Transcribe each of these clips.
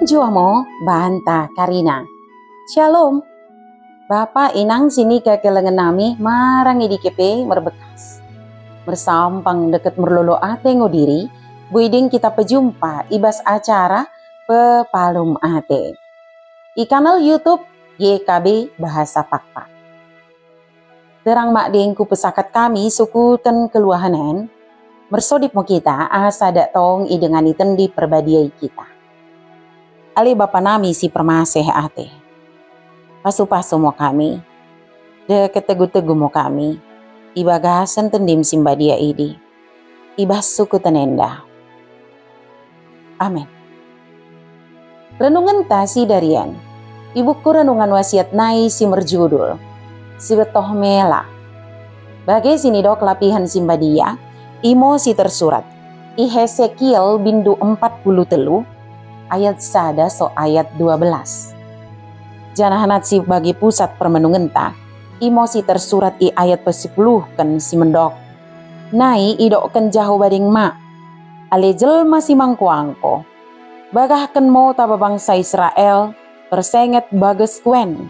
Jua mo banta Karina. Shalom. Bapak inang sini ke kelengan nami marang idikepe merbekas. Bersampang deket merlolo ate ngodiri, buiding kita pejumpa ibas acara pepalum ate. I kanal YouTube YKB Bahasa Pakpak. Terang mak dengku pesakat kami suku ten keluahanen, mersodip mo kita asa dak tong idengan iten di perbadiai kita. Ali bapa nami si permaseh ate. Pasu-pasu mo kami. De ketegu-tegu mo kami. Ibagasan tendim simbadia idi. Ibas suku tenenda. Amin. Renungan tasi darian. Ibuku renungan wasiat nai si merjudul. Si betoh mela. Bagai sini dok lapihan simbadia. Imo si tersurat. I Hesekiel bindu 40 ayat sada so ayat 12. Janahanat si bagi pusat permenungan ta, imo si tersurat i ayat pe-10 kan si mendok. Nai idok kan jaho bading mak, ale jelma si mangkuangko. Bagahkan mo taba bangsa Israel, persenget bages kuen.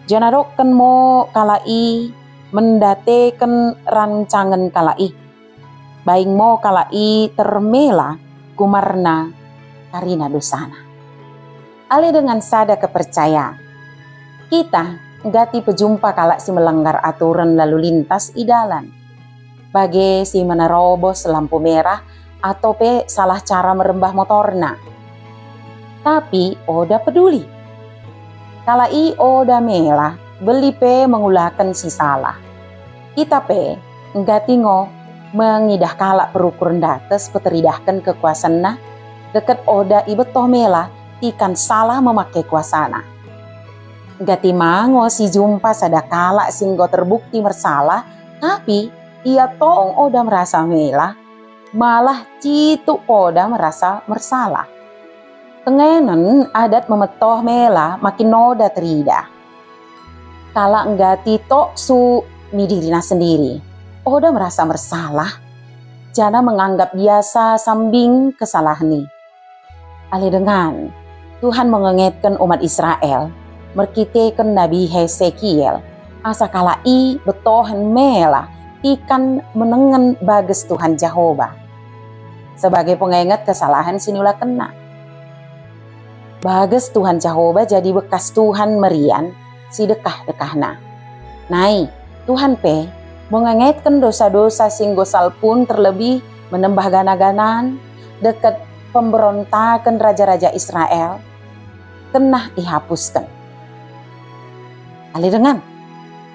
Janadok kan mo kalai, mendatekan rancangan kalai. Baing mo kalai termela kumarna Karina dosana. Ale dengan sada kepercayaan, kita gati pejumpa kalak si melanggar aturan lalu lintas idalan. Bage si menerobos lampu merah atau pe salah cara merembah motorna. Tapi oda peduli. Kalai oda mela beli pe mengulahkan si salah. Kita pe gati ngo mengidah kalak perukuran dates peteridahkan kekuasaan na deket oda ibetoh mela ikan salah memakai kuasana. Gati mango si jumpa sadakala singgo terbukti bersalah, tapi ia tong oda merasa mela, malah citu oda merasa bersalah. Tengenen adat memetoh mela makin oda terida. Kala enggati tok su midirina sendiri, oda merasa bersalah, jana menganggap biasa sambing kesalahan ni. Ale dengan Tuhan mengingatkan umat Israel, merkitekan Nabi Hesekiel, asa kalai betohan mela ikan menengen bages Tuhan Jehovah. Sebagai pengingat kesalahan sinula kena. Bages Tuhan Jehovah jadi bekas Tuhan merian si dekah-dekahna. Nai, Tuhan pe mengingatkan dosa-dosa sing gosal pun terlebih menembah gana-ganan dekat pemberontakan raja-raja Israel kena dihapuskan. Ali dengan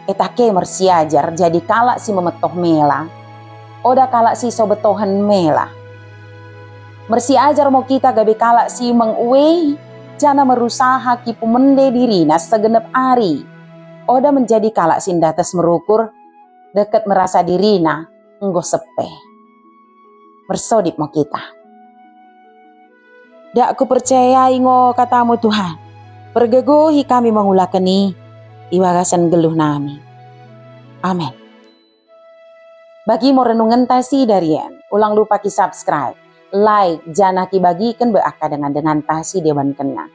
etake mersiajar jadi kalak si memetoh mela, oda kalak si sobetohan mela. Mersiajar mau kita gabe kalak si menguei, jana merusaha kipu mende dirina segenep ari. Oda menjadi kalak sindates merukur, deket merasa dirina enggo sepe. Mersodip mau kita. Dak ku percaya ingo katamu Tuhan. Pergegohi kami mengulakeni iwagasan geluh nami. Amin. Bagi mo renungan tasi darian, ulang lupa ki subscribe, like, jana ki bagikan beaka dengan tasi dewan kena.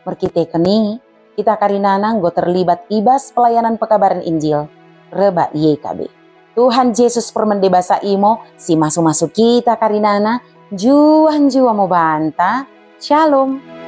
Merkite keni, kita karinana nggo terlibat ibas pelayanan pekabaran Injil, reba YKB. Tuhan Yesus permendebasa imo, si masuk-masuk kita karinana, juan jua mo banta. Shalom.